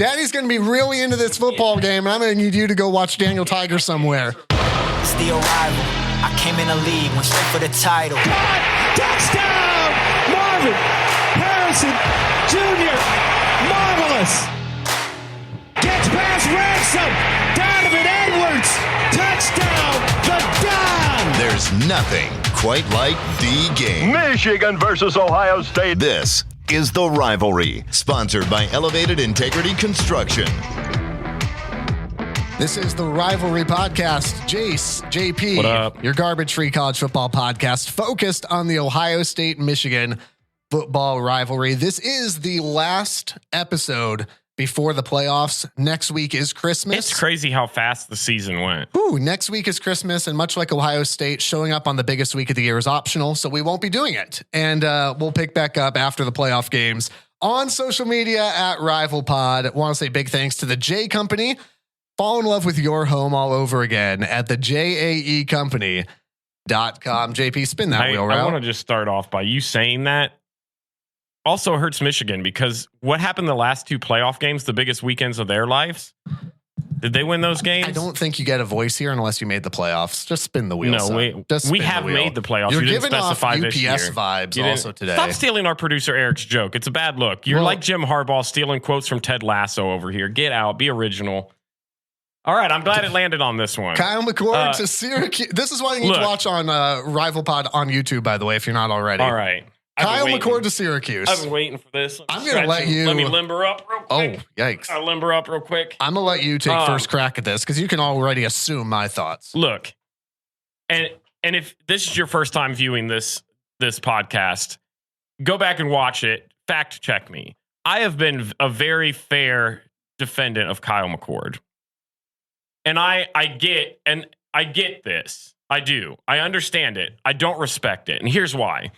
Daddy's going to be really into this football game, and I'm going to need you to go watch Daniel Tiger somewhere. It's the arrival. I came in the league, went straight for the title. Touchdown! Marvin Harrison Jr. Marvelous. Gets past Ransom. Donovan Edwards. Touchdown. The Don. There's nothing quite like the game. Michigan versus Ohio State. This is The Rivalry, sponsored by Elevated Integrity Construction. This is the Rivalry Podcast. Jace, JP, what up? Your garbage-free college football podcast focused on the Ohio State-Michigan football rivalry. This is the last episode before the playoffs. Next week is Christmas. It's crazy how fast the season went. Ooh, next week is Christmas, and much like Ohio State, showing up on the biggest week of the year is optional, so we won't be doing it. And we'll pick back up after the playoff games on social media at RivalPod. I want to say big thanks to the J Company. Fall in love with your home all over again at the JAEcompany.com. JP, spin that wheel I route. want to just start off by you saying that also hurts Michigan, because what happened the last two playoff games, the biggest weekends of their lives? Did they win those games? I don't think you get a voice here unless you made the playoffs. Just spin the wheel. No, we have made the playoffs. You're you didn't giving off specify UPS this year. vibes also today. Stop stealing our producer Eric's joke. It's a bad look. You're like Jim Harbaugh stealing quotes from Ted Lasso over here. Get out. Be original. All right, I'm glad it landed on this one. Kyle McCord to Syracuse. This is why you need to watch on RivalPod on YouTube, by the way, if you're not already. All right. Kyle McCord to Syracuse. I've been waiting for this. I'm going to let you. Let me limber up real quick. Oh, yikes. I'll limber up real quick. I'm going to let you take first crack at this because you can already assume my thoughts. Look, and if this is your first time viewing this podcast, go back and watch it. Fact check me. I have been a very fair defendant of Kyle McCord. And I get this. I do. I understand it. I don't respect it. And here's why.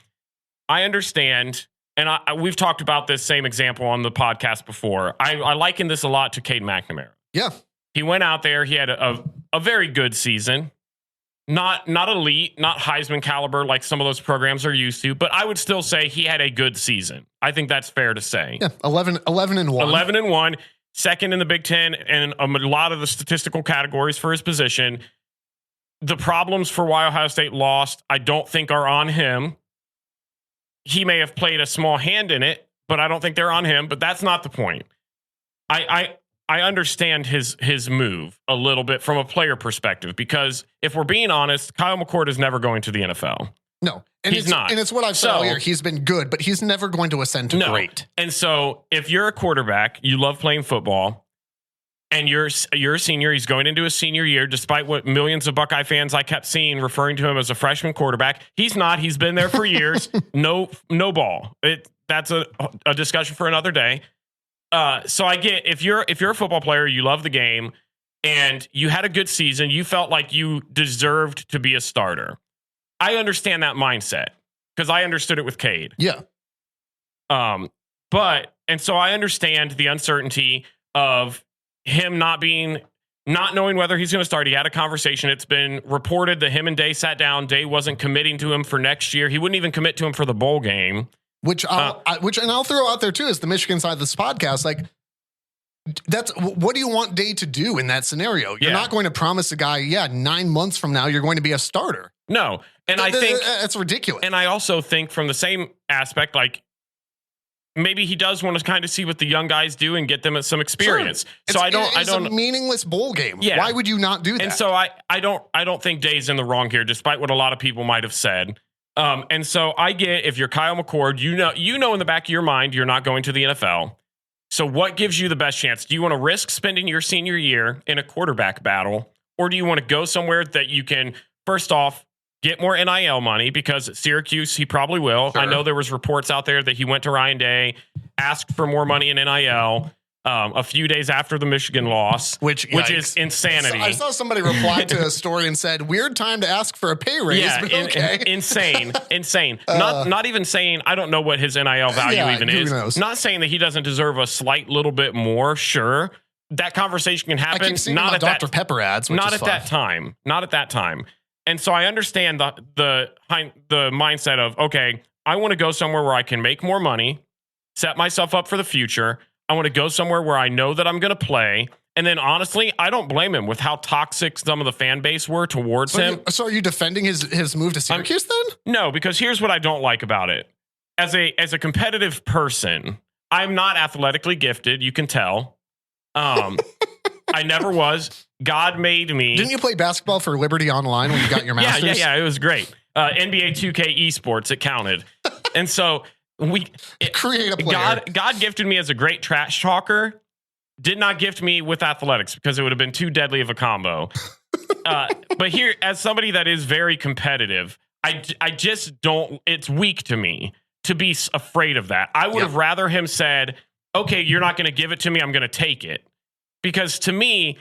I understand, and we've talked about this same example on the podcast before. I liken this a lot to Cade McNamara. Yeah. He went out there. He had a very good season. Not elite, not Heisman caliber like some of those programs are used to, but I would still say he had a good season. I think that's fair to say. Yeah, 11 and 1. 11 and 1. Second in the Big Ten and a lot of the statistical categories for his position. The problems for why Ohio State lost, I don't think are on him. He may have played a small hand in it, but I don't think they're on him. But that's not the point. I understand his move a little bit from a player perspective, because if we're being honest, Kyle McCord is never going to the NFL. No, and he's not. And it's what I've said all year. He's been good, but he's never going to ascend to great. And so if you're a quarterback, you love playing football, and you're a senior, he's going into his senior year, despite what millions of Buckeye fans I kept seeing referring to him as a freshman quarterback. He's not. He's been there for years. No ball. That's a discussion for another day. So I get, if you're a football player, you love the game, and you had a good season, you felt like you deserved to be a starter. I understand that mindset because I understood it with Cade. Yeah. And so I understand the uncertainty of him not knowing whether he's going to start. He had a conversation. It's been reported that him and Day sat down. Day wasn't committing to him for next year. He wouldn't even commit to him for the bowl game. Which I'll throw out there too is the Michigan side of this podcast. Like, that's what do you want Day to do in that scenario? You're not going to promise a guy, 9 months from now, you're going to be a starter. No. And I think that's ridiculous. And I also think from the same aspect, like, maybe he does want to kind of see what the young guys do and get them some experience. Sure. So it's a meaningless bowl game. Yeah. Why would you not do that? And so I don't think Day's in the wrong here, despite what a lot of people might have said. And so I get, if you're Kyle McCord, you know in the back of your mind you're not going to the NFL. So what gives you the best chance? Do you want to risk spending your senior year in a quarterback battle, or do you want to go somewhere that you can, first off, get more NIL money? Because at Syracuse, he probably will. Sure. I know there was reports out there that he went to Ryan Day, asked for more money in NIL a few days after the Michigan loss, which is insanity. So I saw somebody reply to a story and said, "Weird time to ask for a pay raise." Yeah, but okay. insane. Not even saying, I don't know what his NIL value even is. Knows? Not saying that he doesn't deserve a slight little bit more. Sure, that conversation can happen. I keep seeing not at Dr. Pepper ads. Not at that time. Not at that time. And so I understand the mindset of, okay, I want to go somewhere where I can make more money, set myself up for the future. I want to go somewhere where I know that I'm going to play. And then honestly, I don't blame him with how toxic some of the fan base were towards him. So are you defending his move to Syracuse then? No, because here's what I don't like about it. As a competitive person, I'm not athletically gifted. You can tell. I never was. God made me. Didn't you play basketball for Liberty Online when you got your master's? Yeah. It was great. NBA 2K esports, it counted. And so create a player. God gifted me as a great trash talker. Did not gift me with athletics because it would have been too deadly of a combo. But here, as somebody that is very competitive, I just don't. It's weak to me to be afraid of that. I would have rather him said, "Okay, you're not going to give it to me. I'm going to take it." Because to me,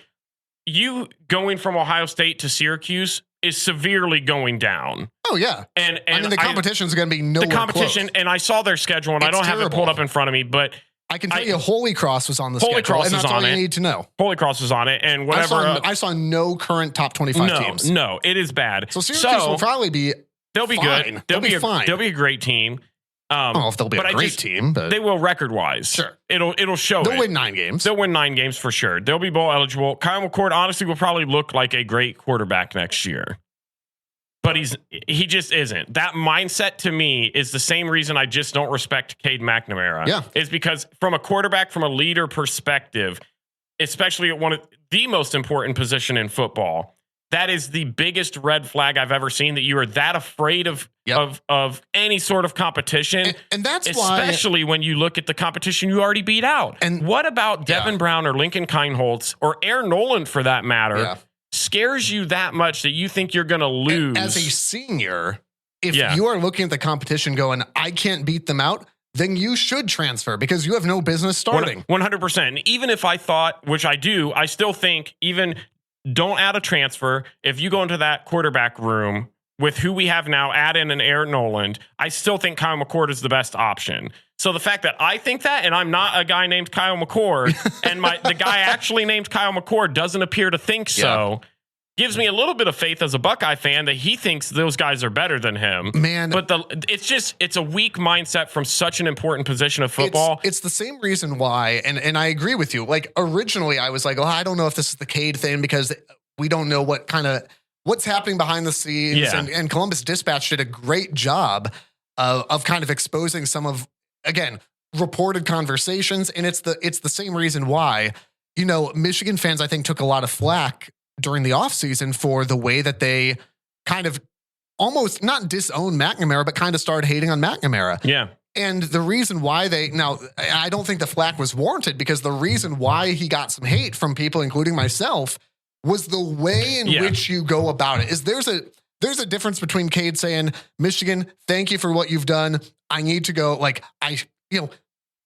you going from Ohio State to Syracuse is severely going down. Oh yeah, and I mean the competition is going to be nowhere the competition. close. And I saw their schedule, and I don't have it pulled up in front of me, but I can tell you Holy Cross was on the Holy schedule, Cross and that's is all on you it. need to know. Holy Cross is on it, and whatever. I saw no current top 25 teams. No, it is bad. So Syracuse will probably be. They'll be fine. good. They'll be fine. They'll be a great team. I don't know if they'll be a great team, but they will record wise. Sure, it'll show. They'll win 9 games. They'll win 9 games for sure. They'll be bowl eligible. Kyle McCord honestly will probably look like a great quarterback next year, but he just isn't. That mindset to me is the same reason I just don't respect Cade McNamara. Yeah, is because from a quarterback, from a leader perspective, especially at one of the most important position in football. That is the biggest red flag I've ever seen, that you are that afraid of any sort of competition. And that's especially when you look at the competition you already beat out. And what about Devin Brown or Lincoln Kineholtz or Aaron Noland for that matter scares you that much that you think you're going to lose? As a senior, if you are looking at the competition going, I can't beat them out, then you should transfer because you have no business starting. 100%. And even if I thought, which I do, I still think even don't add a transfer. If you go into that quarterback room with who we have now, add in an Aaron Noland, I still think Kyle McCord is the best option. So the fact that I think that, and I'm not a guy named Kyle McCord, and the guy actually named Kyle McCord doesn't appear to think so, gives me a little bit of faith as a Buckeye fan that he thinks those guys are better than him. Man, but it's a weak mindset from such an important position of football. It's the same reason why, and I agree with you. Like originally I was like, oh, I don't know if this is the Cade thing because we don't know what's happening behind the scenes. Yeah. And Columbus Dispatch did a great job of kind of exposing some of, again, reported conversations. And it's the same reason why, Michigan fans, I think, took a lot of flack during the offseason for the way that they kind of almost not disown McNamara, but kind of started hating on McNamara. Yeah. And the reason why I don't think the flack was warranted because the reason why he got some hate from people, including myself, was the way in which you go about it. There's a difference between Cade saying, Michigan, thank you for what you've done. I need to go.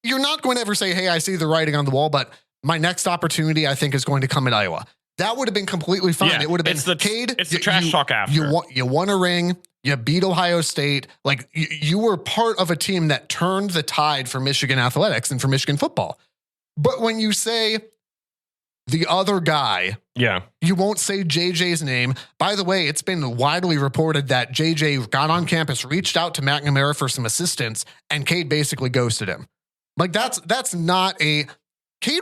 You're not going to ever say, hey, I see the writing on the wall, but my next opportunity, I think, is going to come in Iowa. That would have been completely fine. Yeah, it would have been Cade. It's the trash talk after. You won a ring. You beat Ohio State. Like you were part of a team that turned the tide for Michigan athletics and for Michigan football. But when you say the other guy, you won't say JJ's name. By the way, it's been widely reported that JJ got on campus, reached out to McNamara for some assistance, and Cade basically ghosted him. Like that's not Cade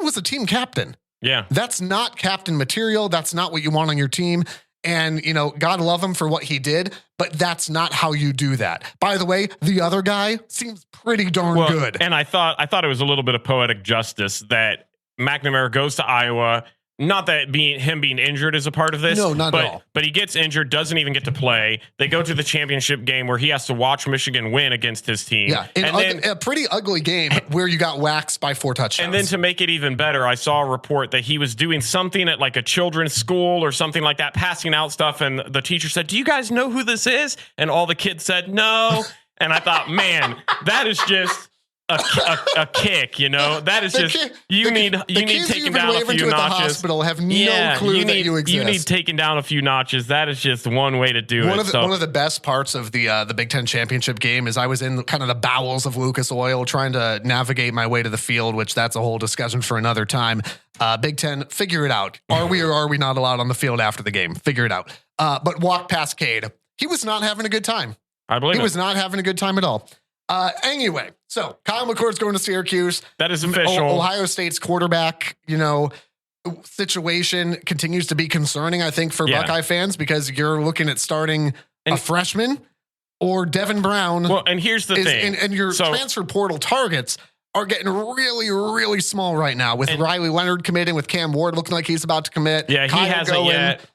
was a team captain. Yeah. That's not captain material. That's not what you want on your team. And, God love him for what he did, but that's not how you do that. By the way, the other guy seems pretty darn good. And I thought it was a little bit of poetic justice that McNamara goes to Iowa. Not that him being injured is a part of this. No, not at all. But he gets injured, doesn't even get to play. They go to the championship game where he has to watch Michigan win against his team. Yeah, then a pretty ugly game where you got waxed by 4 touchdowns. And then to make it even better, I saw a report that he was doing something at like a children's school or something like that, passing out stuff. And the teacher said, do you guys know who this is? And all the kids said, no. And I thought, man, that is just a kick, that is you need taken down a few notches. Hospital have no clue that you exist. You need taken down a few notches. That is just one way to do it. One of the best parts of the Big Ten championship game is I was in kind of the bowels of Lucas Oil trying to navigate my way to the field, which that's a whole discussion for another time. Big Ten, figure it out. Are we or are we not allowed on the field after the game? Figure it out. But walk past Cade. He was not having a good time. I believe he was not having a good time at all. Anyway, so Kyle McCord's going to Syracuse. That is official. Ohio State's quarterback, situation continues to be concerning, I think, for Buckeye fans, because you're looking at starting a freshman or Devin Brown. Well, and here's the thing. And your transfer portal targets are getting really, really small right now, with Riley Leonard committing, with Cam Ward looking like he's about to commit. Yeah, he hasn't yet.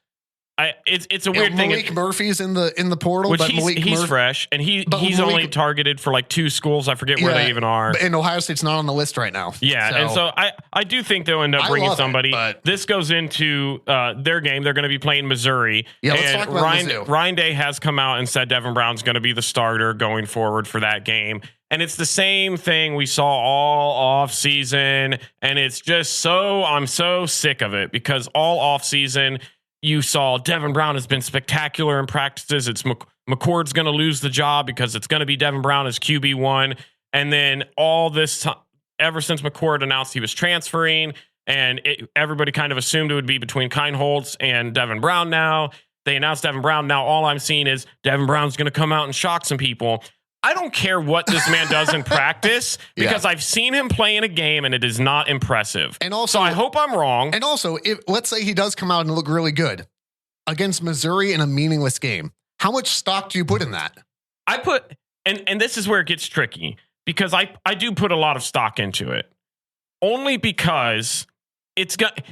It's a weird thing. Malik Murphy's in the portal, but he's fresh, and he's only targeted for like 2 schools. I forget where they even are. And Ohio State's not on the list right now. Yeah, and so I do think they'll end up bringing somebody. This goes into their game. They're going to be playing Missouri. Yeah, let's talk about Mizzou. Ryan Day has come out and said Devin Brown's going to be the starter going forward for that game. And it's the same thing we saw all off season, and it's just I'm so sick of it, because all off season you saw Devin Brown has been spectacular in practices. It's McCord's going to lose the job because it's going to be Devin Brown as QB1. And then all this time, ever since McCord announced he was transferring, and everybody kind of assumed it would be between Kineholtz and Devin Brown. Now they announced Devin Brown. Now all I'm seeing is Devin Brown's going to come out and shock some people. I don't care what this man does in practice, because I've seen him play in a game and it is not impressive. And also, so I hope I'm wrong. And also, let's say he does come out and look really good against Missouri in a meaningless game, how much stock do you put in that? I put, and this is where it gets tricky, because I do put a lot of stock into it, only because it's got,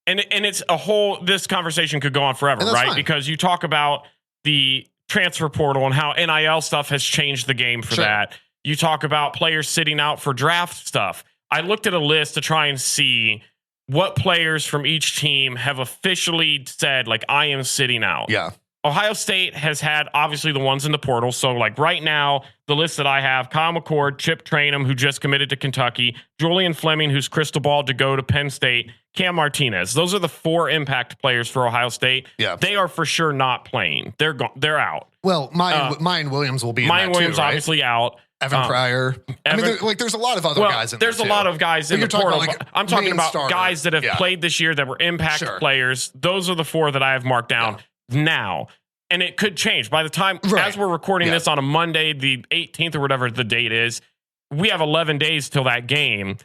and it's a whole, this conversation could go on forever, right? Fine. Because you talk about the transfer portal and how NIL stuff has changed the game for that. You talk about players sitting out for draft stuff. I looked at a list to try and see what players from each team have officially said, like, I am sitting out. Yeah. Ohio State has had, obviously, the ones in the portal. So, like, right now, the list that I have, Kyle McCord, Chip Trainum, who just committed to Kentucky, Julian Fleming, who's crystal balled to go to Penn State, Cam Martinez. Those are the 4 impact players for Ohio State. Yeah. They are for sure not playing. They're out. Well, Mayan Williams will be in Mayan that Williams, too, right? obviously, out. Evan Pryor. There's a lot of other guys in there. There's a lot of guys in the portal. I'm talking about guys that have played this year that were impact players. Those are the 4 that I have marked down now. And it could change by the time, as we're recording this on a Monday, the 18th or whatever the date is, we have 11 days till that game.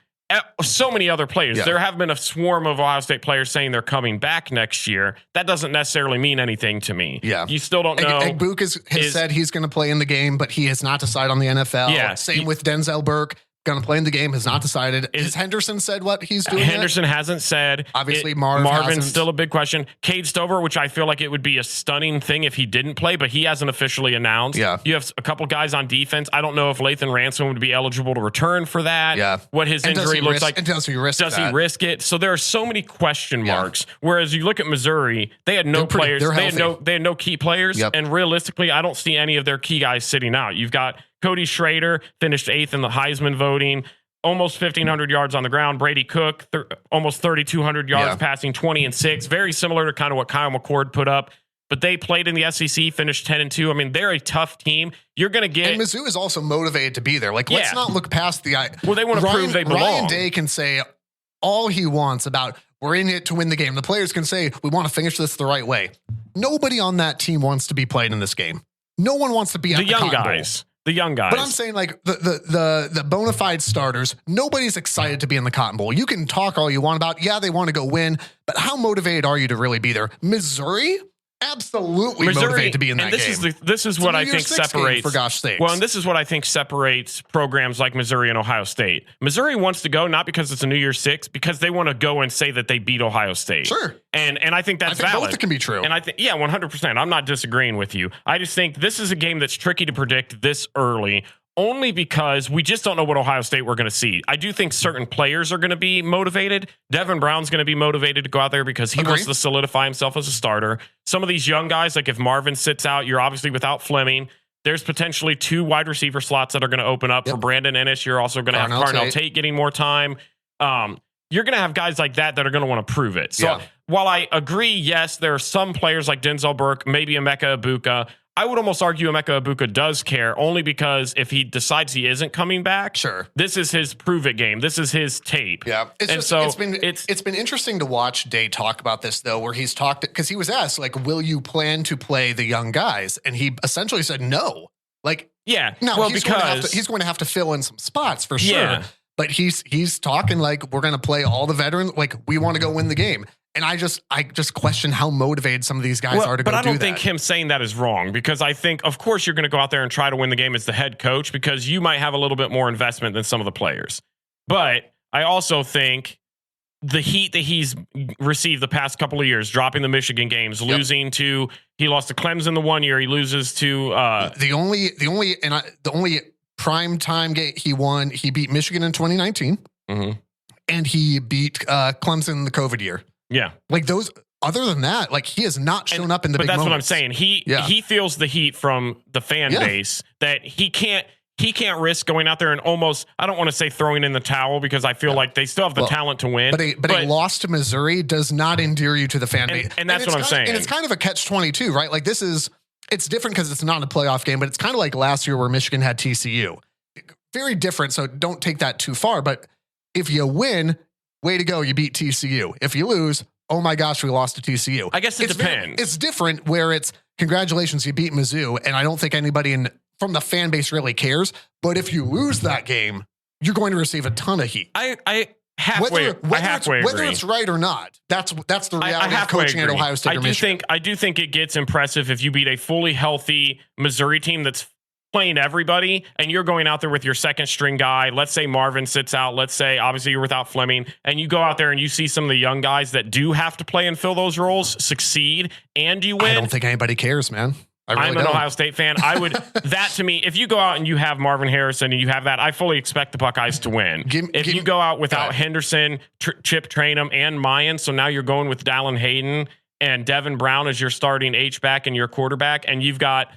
So many other players. There have been a swarm of Ohio State players saying they're coming back next year. That doesn't necessarily mean anything to me. Yeah. You still don't know. Egbook has said he's going to play in the game, but he has not decided on the NFL. Yeah. Same with Denzel Burke. Going to play in the game, has not decided. Has Henderson said what he's doing? Henderson hasn't said. Obviously, Marvin's still a big question. Cade Stover, which I feel like it would be a stunning thing if he didn't play, but he hasn't officially announced. Yeah. You have a couple guys on defense. I don't know if Lathan Ransom would be eligible to return for that. Yeah. What his injury looks like. And does he risk it? So there are so many question marks. Whereas you look at Missouri, they had no players. They had no key players. Yep. And realistically, I don't see any of their key guys sitting out. You've got Cody Schrader, finished 8th in the Heisman voting. Almost 1,500 yards on the ground. Brady Cook, almost 3,200 yards passing, 20-6. Very similar to kind of what Kyle McCord put up. But they played in the SEC, finished 10-2. I mean, they're a tough team. You're going to get... And Mizzou is also motivated to be there. Like, let's not look past the... Well, they want to prove they belong. Ryan Day can say all he wants about, we're in it to win the game. The players can say, we want to finish this the right way. Nobody on that team wants to be played in this game. No one wants to be at the young guys. The young guys. But I'm saying, like, the bona fide starters, nobody's excited to be in the Cotton Bowl. You can talk all you want about, they want to go win, but how motivated are you to really be there? Missouri? Absolutely motivated to be in that game. This is what I think separates, for gosh sakes. Well, and this is what I think separates programs like Missouri and Ohio State. Missouri wants to go not because it's a New Year's Six, because they want to go and say that they beat Ohio State. Sure. And I think that's valid. Both can be true. And I think 100%. I'm not disagreeing with you. I just think this is a game that's tricky to predict this early, only because we just don't know what Ohio State we're going to see. I do think certain players are going to be motivated. Devin Brown's going to be motivated to go out there because he wants to solidify himself as a starter. Some of these young guys, like if Marvin sits out, you're obviously without Fleming. There's potentially 2 wide receiver slots that are going to open up for Brandon Ennis. You're also going to have Carnell Tate getting more time. You're going to have guys like that are going to want to prove it. So while I agree, yes, there are some players like Denzel Burke, maybe Emeka Egbuka. I would almost argue Emeka Egbuka does care, only because if he decides he isn't coming back, this is his prove it game. This is his tape. Yeah. It's been interesting to watch Day talk about this, though, where he's talked, because he was asked, like, will you plan to play the young guys? And he essentially said no. Like, Yeah. Now, well, he's because going to have to fill in some spots for sure. Yeah. But he's talking like we're going to play all the veterans. Like we want to go win the game. And I just question how motivated some of these guys are to go do that. But I don't think him saying that is wrong, because I think, of course, you're going to go out there and try to win the game as the head coach, because you might have a little bit more investment than some of the players. But I also think the heat that he's received the past couple of years, dropping the Michigan games, losing to, he lost to Clemson the one year, he loses to the only prime time game he won, he beat Michigan in 2019, and he beat Clemson the COVID year. Yeah. Like those, other than that, like he has not shown up in the big moments. But that's what I'm saying. He feels the heat from the fan base that he can't risk going out there and almost, I don't want to say throwing in the towel, because I feel like they still have the talent to win. But a loss to Missouri does not endear you to the fan base. And that's what I'm saying. And it's kind of a catch-22, right? Like it's different because it's not a playoff game, but it's kind of like last year where Michigan had TCU. Very different, so don't take that too far. But if you win, way to go, you beat TCU. If you lose, oh my gosh, we lost to TCU. I guess it depends. It's different where it's congratulations, you beat Mizzou, and I don't think anybody from the fan base really cares. But if you lose that game, you're going to receive a ton of heat. I halfway agree. Whether it's right or not, that's the reality of coaching at Ohio State or Michigan. I do think it gets impressive if you beat a fully healthy Missouri team that's playing everybody, and you're going out there with your second string guy. Let's say Marvin sits out. Let's say obviously you're without Fleming, and you go out there and you see some of the young guys that do have to play and fill those roles succeed, and you win. I don't think anybody cares, man. I'm an Ohio State fan. I would, that to me, if you go out and you have Marvin Harrison and you have that, I fully expect the Buckeyes to win. If you go out without Henderson, Chip Trainum, and Mayan, so now you're going with Dallin Hayden and Devin Brown as your starting H-back and your quarterback, and you've got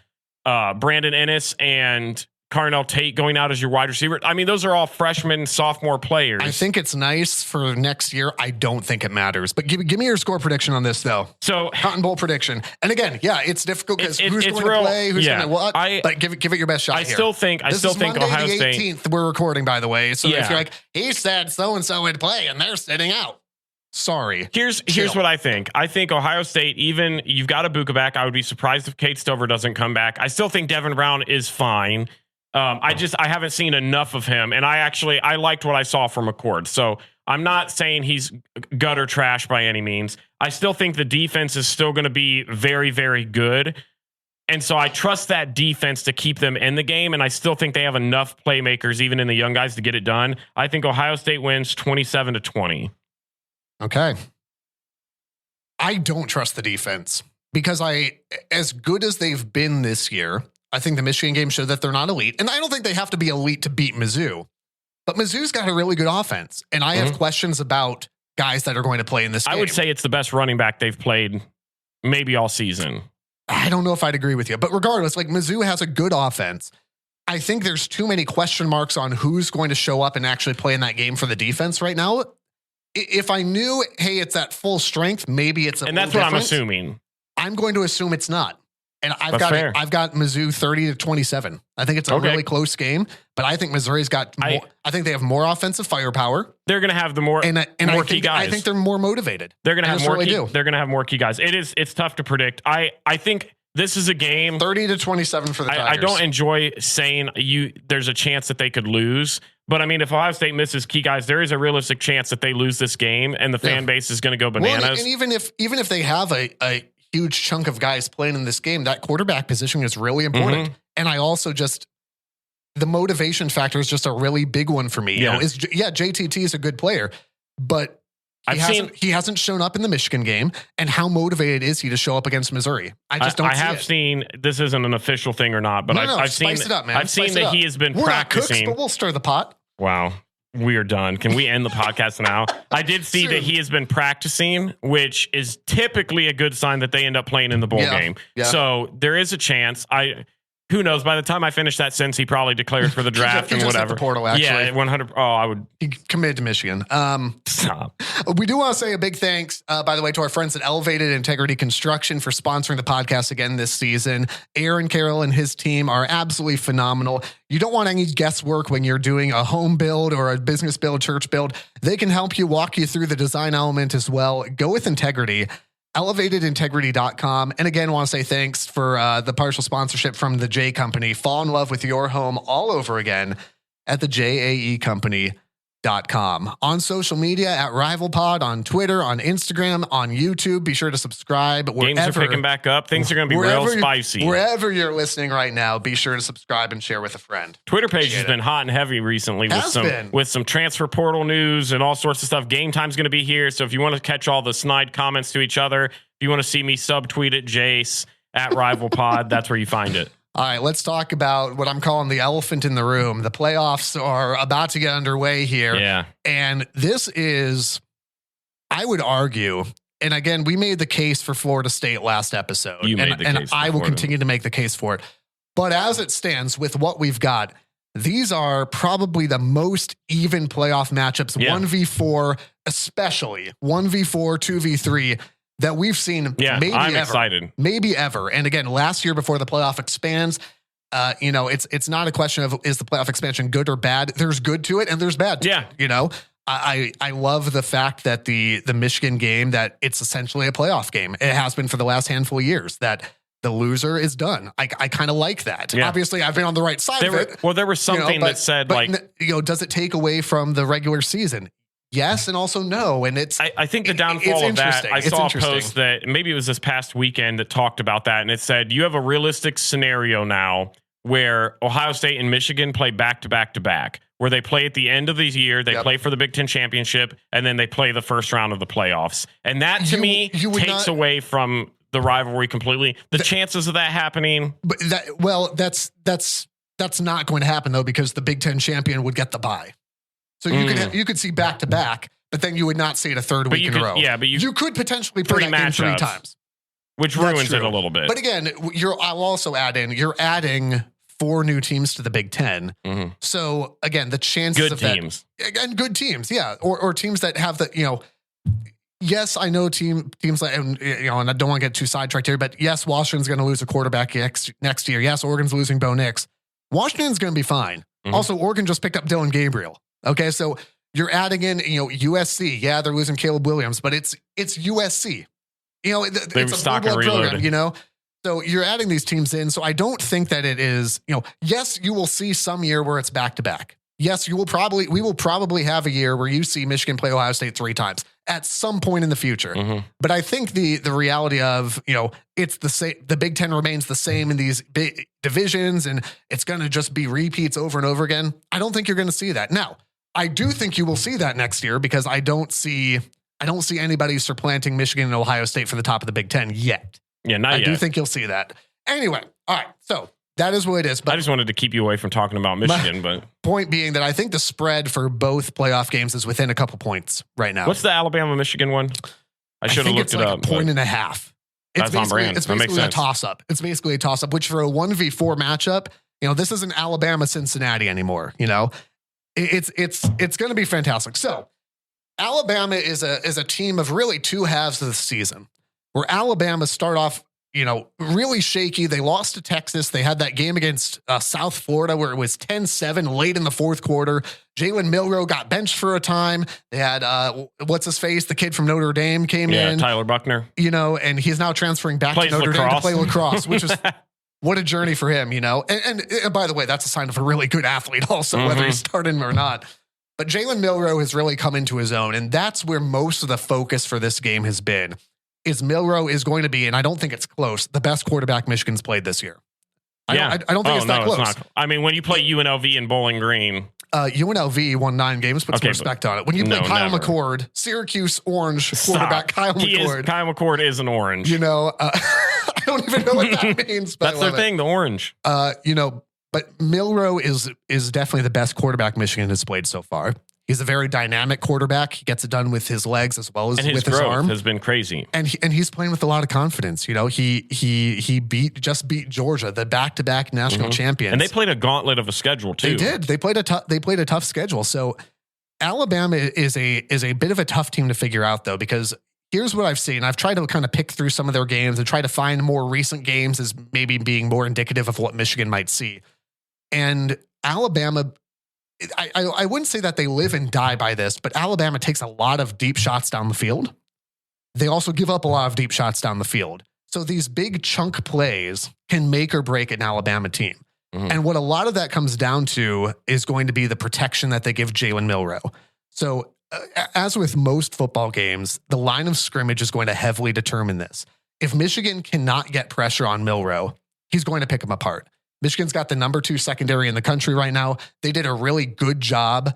Brandon Ennis and Carnell Tate going out as your wide receiver. I mean, those are all freshman, sophomore players. I think it's nice for next year. I don't think it matters. But give me your score prediction on this, though. So Cotton Bowl prediction. And again, it's difficult because who's going to play, who's going to what. But give it your best shot. I still think Monday, Ohio the 18th, State. We're recording, by the way. So if you're like, he said so and so would play, and they're sitting out. Sorry. Here's what I think. I think Ohio State, even you've got Ibuka back. I would be surprised if Kate Stover doesn't come back. I still think Devin Brown is fine. I haven't seen enough of him, and I liked what I saw from McCord. So I'm not saying he's gutter trash by any means. I still think the defense is still going to be very, very good. And so I trust that defense to keep them in the game, and I still think they have enough playmakers, even in the young guys, to get it done. I think Ohio State wins 27-20. Okay. I don't trust the defense because as good as they've been this year, I think the Michigan game showed that they're not elite. And I don't think they have to be elite to beat Mizzou. But Mizzou's got a really good offense. And I have questions about guys that are going to play in this game. I would say it's the best running back they've played maybe all season. I don't know if I'd agree with you. But regardless, like Mizzou has a good offense. I think there's too many question marks on who's going to show up and actually play in that game for the defense right now. If I knew, hey, it's at full strength, maybe it's and that's what I'm assuming. I'm going to assume it's not. And I've got Mizzou 30-27. I think it's a really close game, but I think Missouri's got more. I think they have more offensive firepower. They're going to have the more key guys. I think they're more motivated. They're going to have more key. They're going to have more key guys. It's tough to predict. I think this is a game 30-27 for the Tigers. I don't enjoy saying there's a chance that they could lose. But I mean, if Ohio State misses key guys, there is a realistic chance that they lose this game, and the fan base is going to go bananas. Well, and even if they have a huge chunk of guys playing in this game, that quarterback position is really important. And I also the motivation factor is just a really big one for me. Yeah. JTT is a good player, but he hasn't shown up in the Michigan game. And how motivated is he to show up against Missouri? I just don't. I have seen, this isn't an official thing or not, but I've seen it up, man. I've seen that he has been practicing. Not cooks, but we'll stir the pot. Wow. We are done. Can we end the podcast now? I did see that he has been practicing, which is typically a good sign that they end up playing in the bowl game. Yeah. So there is a chance. Who knows? By the time I finish that sentence, he probably declared for the draft and whatever. Hit the portal, actually. Yeah, 100. Oh, I would. He committed to Michigan. Stop. We do want to say a big thanks, by the way, to our friends at Elevated Integrity Construction for sponsoring the podcast again this season. Aaron Carroll and his team are absolutely phenomenal. You don't want any guesswork when you're doing a home build or a business build, church build. They can help you, walk you through the design element as well. Go with integrity. elevatedintegrity.com. And again, want to say thanks for the partial sponsorship from the J Company. Fall in love with your home all over again at the JAEcompany.com. On social media at RivalPod, on Twitter, on Instagram, on YouTube. Be sure to subscribe. Games are picking back up. Things are going to be real spicy. Wherever you're listening right now, be sure to subscribe and share with a friend. Twitter page has been hot and heavy recently with some transfer portal news and all sorts of stuff. Game Time's going to be here. So if you want to catch all the snide comments to each other, if you want to see me subtweet at Jace at RivalPod, that's where you find it. All right, let's talk about what I'm calling the elephant in the room. The playoffs are about to get underway here. Yeah. And this is, I would argue, and again, we made the case for Florida State last episode. You made the case. And I will continue to make the case for it. But as it stands with what we've got, these are probably the most even playoff matchups, 1v4, especially 1v4, 2v3, that we've seen maybe ever. And again, last year before the playoff expands, it's not a question of is the playoff expansion good or bad. There's good to it and there's bad to it. I love the fact that the Michigan game, that it's essentially a playoff game. It has been for the last handful of years, that the loser is done. I kind of like that. Yeah. Obviously, I've been on the right side of it. Well, there was something that said, does it take away from the regular season? Yes, and also no. And I think the downfall of that, I saw a post that maybe it was this past weekend that talked about that. And it said, you have a realistic scenario now where Ohio State and Michigan play back to back to back, where they play at the end of the year, they play for the Big Ten championship, and then they play the first round of the playoffs. And that to me takes away from the rivalry completely. The chances of that happening. But that's not going to happen though, because the Big Ten champion would get the bye. So you could see back to back, but then you would not see it a third week in a row. Yeah, but you could potentially play that game 3 times, which ruins it a little bit. But again, I'll also add in, you're adding 4 new teams to the Big Ten. Mm-hmm. So again, the chances of teams. That, and good teams, yeah, or teams that have the Yes, I know teams like, and I don't want to get too sidetracked here, but yes, Washington's going to lose a quarterback next year. Yes, Oregon's losing Bo Nix. Washington's going to be fine. Mm-hmm. Also, Oregon just picked up Dylan Gabriel. Okay, so you're adding in, USC. Yeah, they're losing Caleb Williams, but it's USC. It's a blue blood program. So you're adding these teams in. So I don't think that it is. Yes, you will see some year where it's back to back. Yes, we will probably have a year where you see Michigan play Ohio State 3 times at some point in the future. Mm-hmm. But I think the reality of, it's the same, the Big Ten remains the same in these big divisions, and it's going to just be repeats over and over again. I don't think you're going to see that. Now, I do think you will see that next year, because I don't see anybody supplanting Michigan and Ohio State for the top of the Big Ten yet. Yeah, not yet. I do think you'll see that. Anyway, all right, so that is what it is. But I just wanted to keep you away from talking about Michigan. But point being that I think the spread for both playoff games is within a couple points right now. What's the Alabama-Michigan one? I should have looked it up. It's like a 1.5. That's on brand. It's basically a toss-up. It's basically a toss-up, which for a 1v4 matchup, this isn't Alabama-Cincinnati anymore. It's going to be fantastic. So Alabama is a team of really 2 halves of the season, where Alabama start off, really shaky. They lost to Texas. They had that game against South Florida where it was 10-7 late in the 4th quarter. Jalen Milroe got benched for a time. They had, the kid from Notre Dame came in. Tyler Buckner. And he's now transferring back to Notre Dame to play lacrosse, which is what a journey for him, And by the way, that's a sign of a really good athlete also, whether he's starting or not. But Jalen Milroe has really come into his own, and that's where most of the focus for this game has been. Is Milroe is going to be, and I don't think it's close, the best quarterback Michigan's played this year. I don't think it's that close. It's not. I mean, when you play UNLV in Bowling Green. UNLV won 9 games, put some respect on it. When you play Kyle McCord, Syracuse Orange quarterback Kyle McCord. Kyle McCord is an orange. I don't even know what that means. But that's their thing, the orange. But Milroe is definitely the best quarterback Michigan has played so far. He's a very dynamic quarterback. He gets it done with his legs as well as with his arm. Has been crazy. And he's playing with a lot of confidence. He just beat Georgia, the back-to-back national champions. And they played a gauntlet of a schedule too. They did. They played a tough schedule. So Alabama is a bit of a tough team to figure out though, because here's what I've seen. I've tried to kind of pick through some of their games and try to find more recent games as maybe being more indicative of what Michigan might see. And Alabama, I wouldn't say that they live and die by this, but Alabama takes a lot of deep shots down the field. They also give up a lot of deep shots down the field. So these big chunk plays can make or break an Alabama team. And what a lot of that comes down to is going to be the protection that they give Jalen Milroe. So as with most football games, the line of scrimmage is going to heavily determine this. If Michigan cannot get pressure on Milroe, he's going to pick him apart. Michigan's got the number 2 secondary in the country right now. They did a really good job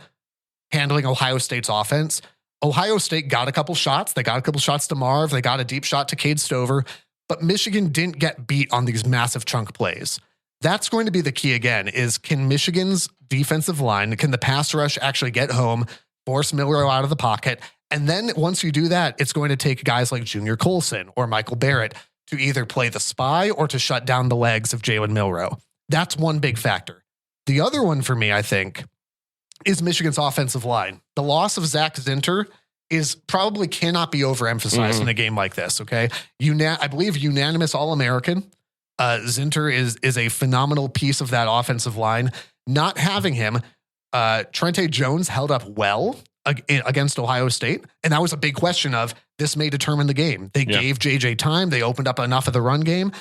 handling Ohio State's offense. Ohio State got a couple shots. They got a couple shots to Marv. They got a deep shot to Cade Stover. But Michigan didn't get beat on these massive chunk plays. That's going to be the key again, is can Michigan's defensive line, can the pass rush actually get home, force Milroe out of the pocket? And then once you do that, it's going to take guys like Junior Colson or Michael Barrett to either play the spy or to shut down the legs of Jalen Milroe. That's one big factor. The other one for me, I think, is Michigan's offensive line. The loss of Zach Zinter is probably cannot be overemphasized in a game like this, okay? I believe unanimous All-American. Zinter is a phenomenal piece of that offensive line. Not having him, Trente Jones held up well against Ohio State, and that was a big question of this may determine the game. They gave JJ time. They opened up enough of the run game.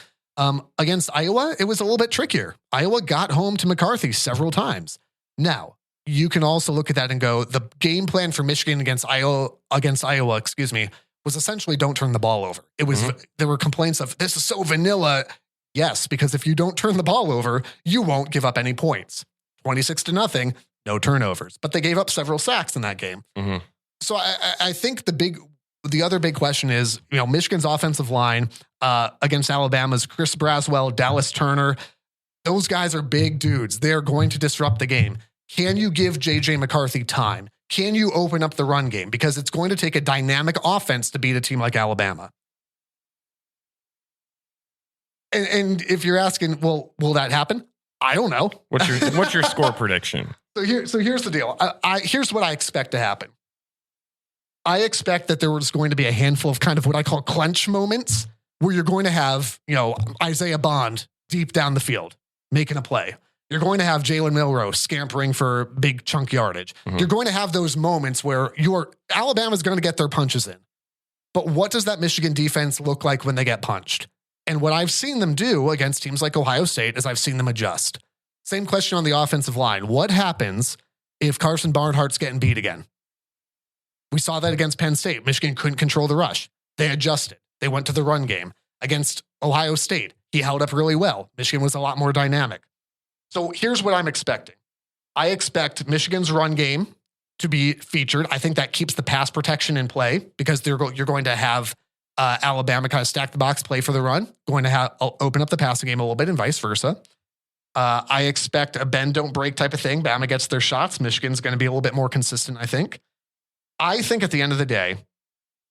Against Iowa, it was a little bit trickier. Iowa got home to McCarthy several times. Now, you can also look at that and go, the game plan for Michigan against Iowa, was essentially don't turn the ball over. It was there were complaints of this is so vanilla. Yes, because if you don't turn the ball over, you won't give up any points. 26-0, no turnovers. But they gave up several sacks in that game. So I think the other big question is, Michigan's offensive line against Alabama's Chris Braswell, Dallas Turner. Those guys are big dudes. They're going to disrupt the game. Can you give JJ McCarthy time? Can you open up the run game? Because it's going to take a dynamic offense to beat a team like Alabama. And if you're asking, well, will that happen? I don't know. What's your score prediction? So here's the deal. Here's what I expect to happen. I expect that there was going to be a handful of kind of what I call clench moments where you're going to have, Isaiah Bond deep down the field making a play. You're going to have Jalen Milroe scampering for big chunk yardage. You're going to have those moments where Alabama's going to get their punches in. But what does that Michigan defense look like when they get punched? And what I've seen them do against teams like Ohio State is I've seen them adjust. Same question on the offensive line. What happens if Carson Barnhart's getting beat again? We saw that against Penn State. Michigan couldn't control the rush. They adjusted. They went to the run game. Against Ohio State, he held up really well. Michigan was a lot more dynamic. So here's what I'm expecting. I expect Michigan's run game to be featured. I think that keeps the pass protection in play because you're going to have Alabama kind of stack the box, play for the run, going to open up the passing game a little bit and vice versa. I expect a bend, don't break type of thing. Bama gets their shots. Michigan's going to be a little bit more consistent, I think. I think at the end of the day,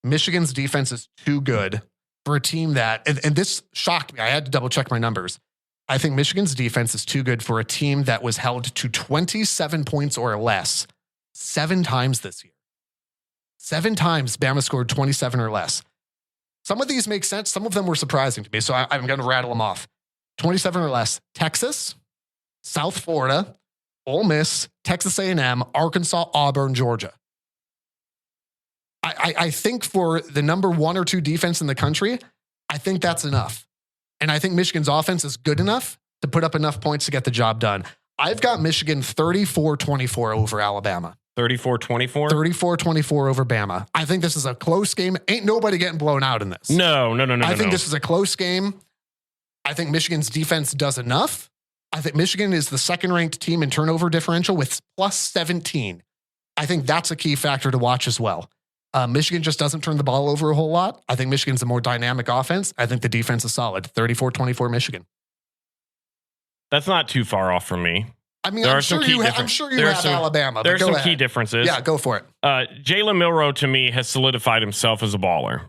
Michigan's defense is too good for a team that, and this shocked me. I had to double check my numbers. I think Michigan's defense is too good for a team that was held to 27 points or less 7 times this year. 7 times Bama scored 27 or less. Some of these make sense. Some of them were surprising to me. So I'm going to rattle them off. 27 or less. Texas, South Florida, Ole Miss, Texas A&M, Arkansas, Auburn, Georgia. I think for the number 1 or 2 defense in the country, I think that's enough. And I think Michigan's offense is good enough to put up enough points to get the job done. I've got Michigan 34-24 over Alabama. 34-24? 34-24 over Bama. I think this is a close game. Ain't nobody getting blown out in this. No. I think this is a close game. I think Michigan's defense does enough. I think Michigan is the second-ranked team in turnover differential with plus 17. I think that's a key factor to watch as well. Michigan just doesn't turn the ball over a whole lot. I think Michigan's a more dynamic offense. I think the defense is solid. 34-24 Michigan. That's not too far off from me. I mean, I'm sure you have Alabama. There are some key differences. Yeah, go for it. Jalen Milroe, to me, has solidified himself as a baller.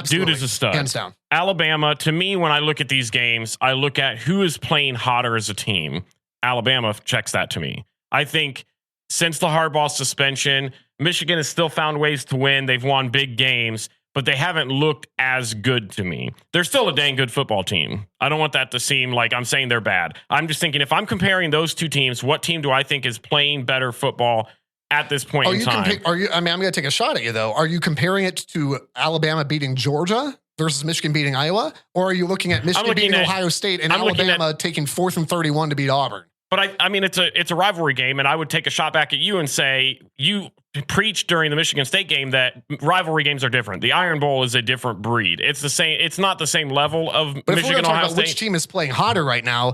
Dude is a stud. Hands down. Alabama, to me, when I look at these games, I look at who is playing hotter as a team. Alabama checks that to me. I think since the Harbaugh suspension, Michigan has still found ways to win. They've won big games, but they haven't looked as good to me. They're still a dang good football team. I don't want that to seem like I'm saying they're bad. I'm just thinking if I'm comparing those two teams, what team do I think is playing better football at this point in time. I'm going to take a shot at you though. Are you comparing it to Alabama beating Georgia versus Michigan beating Iowa? Or are you looking at Michigan beating Ohio State and Alabama taking 4th and 31 to beat Auburn? But I mean, it's a rivalry game, and I would take a shot back at you and say you preached during the Michigan State game that rivalry games are different. The Iron Bowl is a different breed. It's the same. It's not the same level of but Michigan if we're Ohio about State. Which team is playing hotter right now?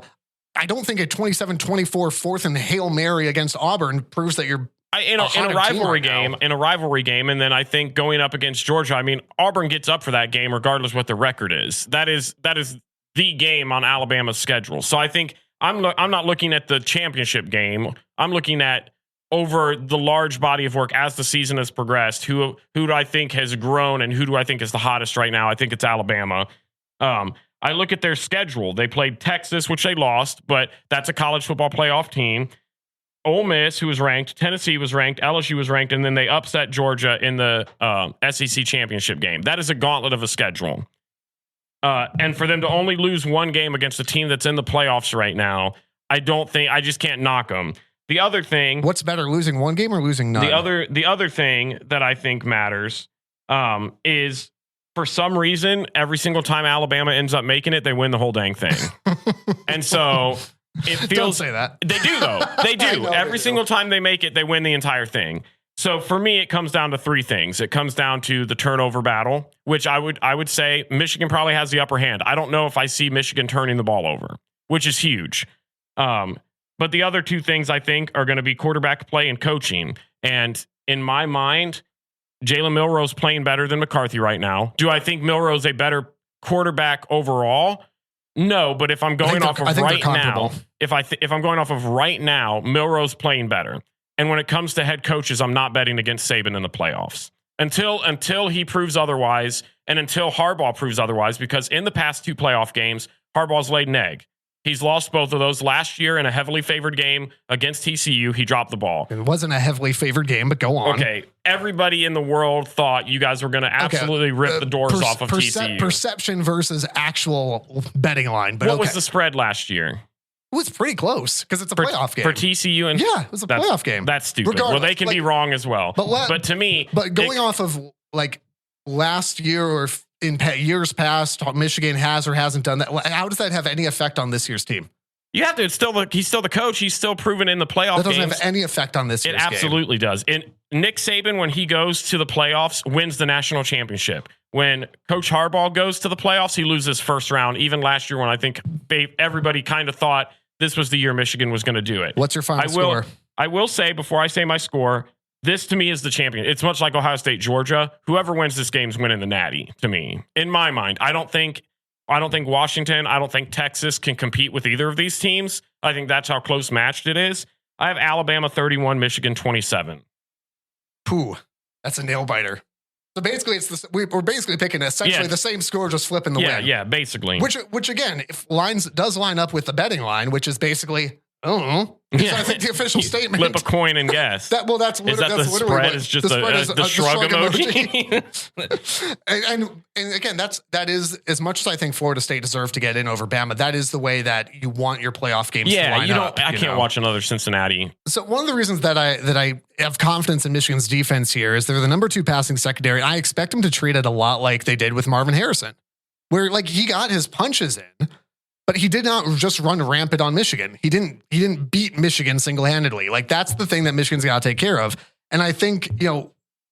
I don't think a 27-24 4th and Hail Mary against Auburn proves that you're in a rivalry game, and then I think going up against Georgia, I mean, Auburn gets up for that game regardless what the record is. That is the game on Alabama's schedule. So I think I'm not looking at the championship game. I'm looking at over the large body of work as the season has progressed. Who do I think has grown and who do I think is the hottest right now? I think it's Alabama. I look at their schedule. They played Texas, which they lost, but that's a college football playoff team. Ole Miss, who was ranked, Tennessee was ranked, LSU was ranked, and then they upset Georgia in the SEC championship game. That is a gauntlet of a schedule. And for them to only lose one game against a team that's in the playoffs right now, I just can't knock them. The other thing, what's better, losing one game or losing none? The other thing that I think matters is for some reason, every single time Alabama ends up making it, they win the whole dang thing. And so it feels. Don't say that. They do though. They do. Every single time they make it, they win the entire thing. So for me, it comes down to three things. It comes down to the turnover battle, which I would say Michigan probably has the upper hand. I don't know if I see Michigan turning the ball over, which is huge. But the other two things I think are going to be quarterback play and coaching. And in my mind, Jalen Milroe's playing better than McCarthy right now. Do I think Milroe's a better quarterback overall? No, but if I'm going off of right now, if I'm going off of right now, Milroe's playing better. And when it comes to head coaches, I'm not betting against Saban in the playoffs until he proves otherwise, and until Harbaugh proves otherwise. Because in the past two playoff games, Harbaugh's laid an egg. He's lost both of those. Last year in a heavily favored game against TCU, he dropped the ball. It wasn't a heavily favored game, but go on. Okay, everybody in the world thought you guys were going to absolutely rip the doors off of TCU. Perception versus actual betting line. But what was the spread last year? It was pretty close because it's a playoff game. For TCU and yeah, it was a playoff game. That's stupid. Regardless, well, they can be wrong as well. But to me, going off of like last year or in years past, Michigan has or hasn't done that. How does that have any effect on this year's team? You have to. He's still the coach. He's still proven in the playoff. That doesn't have any effect on this. It absolutely does. And Nick Saban, when he goes to the playoffs, wins the national championship. When Coach Harbaugh goes to the playoffs, he loses first round. Even last year, when I think everybody kind of thought this was the year Michigan was going to do it. What's your final score? I will say before I say my score, this to me is the champion. It's much like Ohio State, Georgia. Whoever wins this game is winning the Natty. To me, in my mind, I don't think Washington, I don't think Texas can compete with either of these teams. I think that's how close matched it is. I have Alabama 31, Michigan 27. Pooh, that's a nail biter. So basically, we're basically picking essentially the same score, just flipping the win. Yeah, basically. Which again, if does line up with the betting line, which is basically, I don't know. Yeah. I think the official statement. Flip a coin and guess. That's the spread is just the shrug emoji. and again, that is as much as I think Florida State deserved to get in over Bama. That is the way that you want your playoff games to line up. I can't watch another Cincinnati. So one of the reasons that I have confidence in Michigan's defense here is they're the number 2 passing secondary. I expect them to treat it a lot like they did with Marvin Harrison, where like he got his punches in. But he did not just run rampant on Michigan. He didn't beat Michigan single-handedly. Like that's the thing that Michigan's got to take care of. And I think,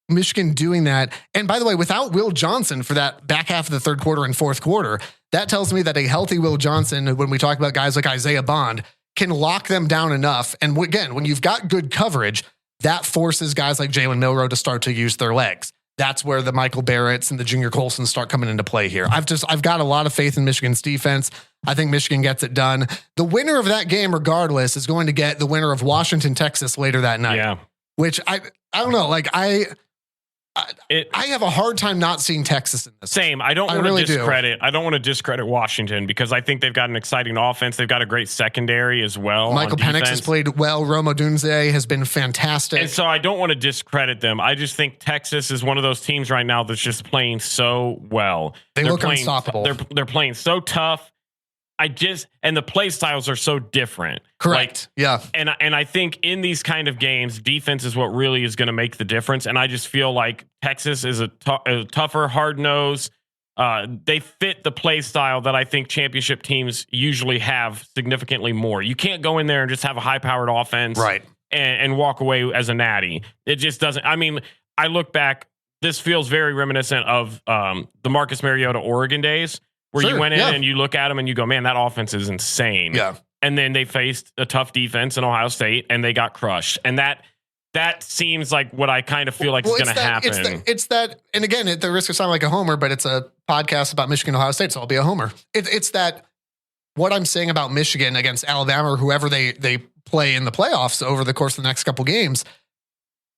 Michigan doing that. And by the way, without Will Johnson for that back half of the third quarter and fourth quarter, that tells me that a healthy Will Johnson, when we talk about guys like Isaiah Bond, can lock them down enough. And again, when you've got good coverage, that forces guys like Jalen Milroe to start to use their legs. That's where the Michael Barretts and the Junior Colsons start coming into play here. I've got a lot of faith in Michigan's defense. I think Michigan gets it done. The winner of that game, regardless, is going to get the winner of Washington, Texas later that night. Yeah. Which I don't know. Like I have a hard time not seeing Texas in this. Same. I don't want to discredit Washington because I think they've got an exciting offense. They've got a great secondary as well. Michael Penix has played well. Romo Dunze has been fantastic. And so I don't want to discredit them. I just think Texas is one of those teams right now that's just playing so well. They look unstoppable. They're playing so tough. and the play styles are so different. Correct. Yeah. And I think in these kind of games, defense is what really is going to make the difference. And I just feel like Texas is a tougher, hard nose. They fit the play style that I think championship teams usually have significantly more. You can't go in there and just have a high powered offense, right, and walk away as a natty. It just doesn't. I mean, I look back. This feels very reminiscent of the Marcus Mariota Oregon days, where you went in and you look at them and you go, man, that offense is insane. Yeah. And then they faced a tough defense in Ohio State and they got crushed. And that seems like what I kind of feel like is going to happen. It's that, and again, at the risk of sounding like a homer, but it's a podcast about Michigan, Ohio State, so I'll be a homer. It's that what I'm saying about Michigan against Alabama or whoever they play in the playoffs over the course of the next couple games.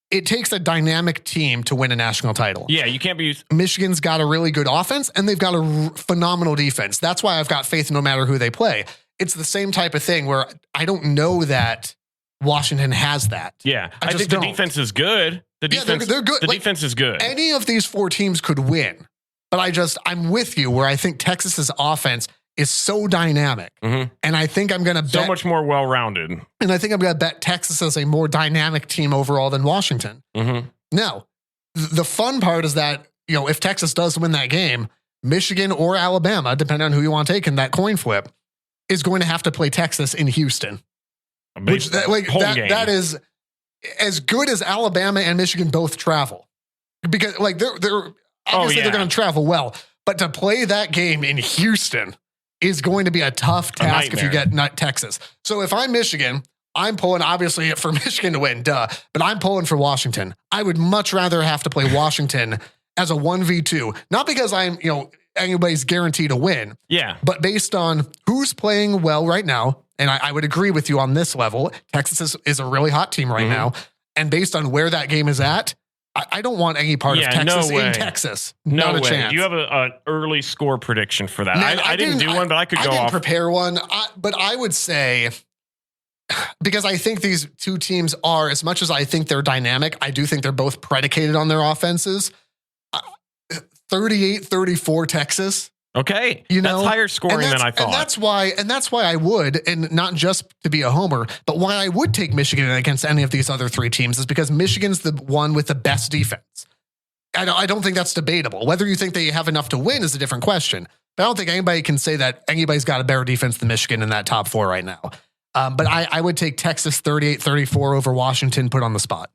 It takes a dynamic team to win a national title. Yeah, you can't be. Michigan's got a really good offense and they've got a phenomenal defense. That's why I've got faith no matter who they play. It's the same type of thing where I don't know that Washington has that. Yeah, I think the defense is good. The defense, they're good. The defense is good. Any of these four teams could win, but I'm with you where I think Texas's offense is so dynamic. Mm-hmm. And I think I'm going to bet so much more well-rounded. And I think I'm going to bet Texas is a more dynamic team overall than Washington. Mm-hmm. Now, the fun part is that, if Texas does win that game, Michigan or Alabama, depending on who you want to take in that coin flip, is going to have to play Texas in Houston. That is as good as Alabama and Michigan both travel. Because they're obviously they're going to travel well, but to play that game in Houston is going to be a tough task if you get Texas. So if I'm Michigan, I'm pulling obviously for Michigan to win, but I'm pulling for Washington. I would much rather have to play Washington as a 1v2, not because I'm, anybody's guaranteed to win. Yeah. But based on who's playing well right now, and I would agree with you on this level, Texas is a really hot team right now. And based on where that game is at, I don't want any part of Texas in Texas. Not a chance. Do you have an early score prediction for that? Man, I didn't do one, but I could go off. I didn't prepare one, but I would say, because I think these two teams are, as much as I think they're dynamic, I do think they're both predicated on their offenses. 38-34 Texas. Okay. That's higher scoring than I thought. And that's why I would, and not just to be a homer, but why I would take Michigan against any of these other three teams is because Michigan's the one with the best defense. I don't think that's debatable. Whether you think they have enough to win is a different question. But I don't think anybody can say that anybody's got a better defense than Michigan in that top four right now. But I would take Texas 38-34 over Washington, put on the spot.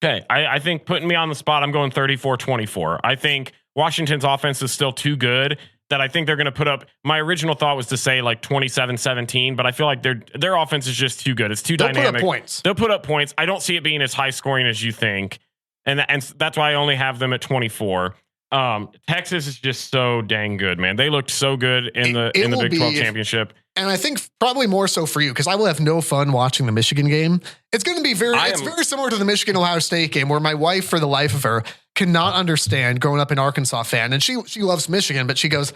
Okay. I think putting me on the spot, I'm going 34-24. I think Washington's offense is still too good that I think they're going to put up. My original thought was to say like 27-17, but I feel like their offense is just too good. It's too dynamic. They'll put up points. I don't see it being as high scoring as you think. And that's why I only have them at 24. Texas is just so dang good, man. They looked so good in the Big 12 championship. And I think probably more so for you, because I will have no fun watching the Michigan game. It's going to be very similar to the Michigan-Ohio State game, where my wife, for the life of her, cannot understand, growing up an Arkansas fan, and she loves Michigan, but she goes,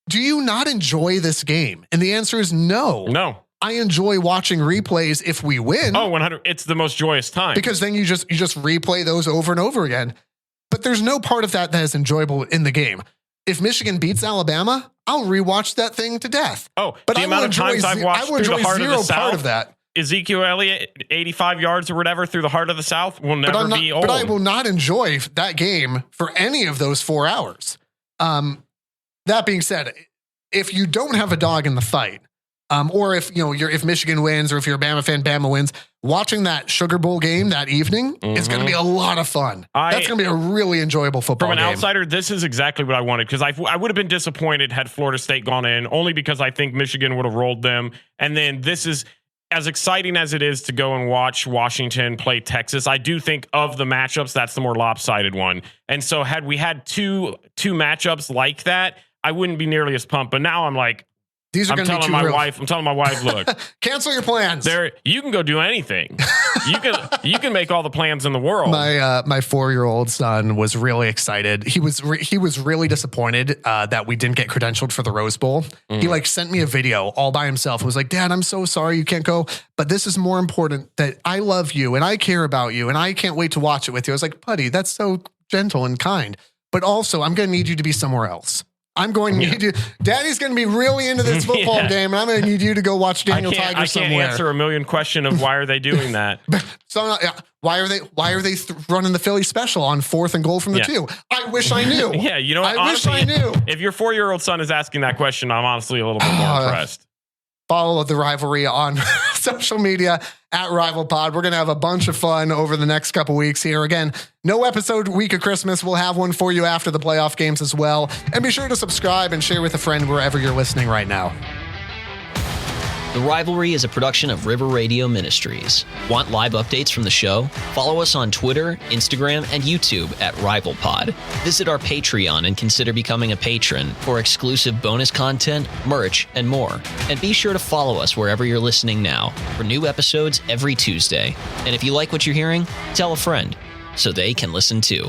do you not enjoy this game? And the answer is no. No. I enjoy watching replays if we win. Oh, 100. It's the most joyous time. Because then you just replay those over and over again. But there's no part of that is enjoyable in the game. If Michigan beats Alabama, I'll rewatch that thing to death. Oh, but the amount of times I've watched through the heart of the South, part of that. Ezekiel Elliott, 85 yards or whatever through the heart of the South will never be old. But I will not enjoy that game for any of those 4 hours. That being said, if you don't have a dog in the fight, or if if Michigan wins, or if you're a Bama fan, Bama wins, watching that Sugar Bowl game that evening is going to be a lot of fun. That's going to be a really enjoyable football game. From an outsider, this is exactly what I wanted, because I would have been disappointed had Florida State gone in, only because I think Michigan would have rolled them. And then this is as exciting as it is to go and watch Washington play Texas. I do think of the matchups, that's the more lopsided one. And so had we had two matchups like that, I wouldn't be nearly as pumped. But now I'm like, I'm telling my wife, look, cancel your plans. You can go do anything. You can make all the plans in the world. My 4-year-old son was really excited. He was really disappointed that we didn't get credentialed for the Rose Bowl. He sent me a video all by himself. It was like, Dad, I'm so sorry you can't go, but this is more important, that I love you and I care about you and I can't wait to watch it with you. I was like, buddy, that's so gentle and kind, but also I'm going to need you to be somewhere else. I'm going to need you. Daddy's going to be really into this football game, and I'm going to need you to go watch Daniel Tiger somewhere. I can't answer a million question of why are they doing that. So why are they running the Philly special on 4th and goal from the 2? I wish I knew. Yeah, you know what? I wish I knew. If your 4-year-old son is asking that question, I'm honestly a little bit more impressed. Follow the rivalry on social media at RivalPod. We're going to have a bunch of fun over the next couple weeks here. Again, no episode week of Christmas. We'll have one for you after the playoff games as well. And be sure to subscribe and share with a friend wherever you're listening right now. The Rivalry is a production of River Radio Ministries. Want live updates from the show? Follow us on Twitter, Instagram, and YouTube at RivalPod. Visit our Patreon and consider becoming a patron for exclusive bonus content, merch, and more. And be sure to follow us wherever you're listening now for new episodes every Tuesday. And if you like what you're hearing, tell a friend so they can listen too.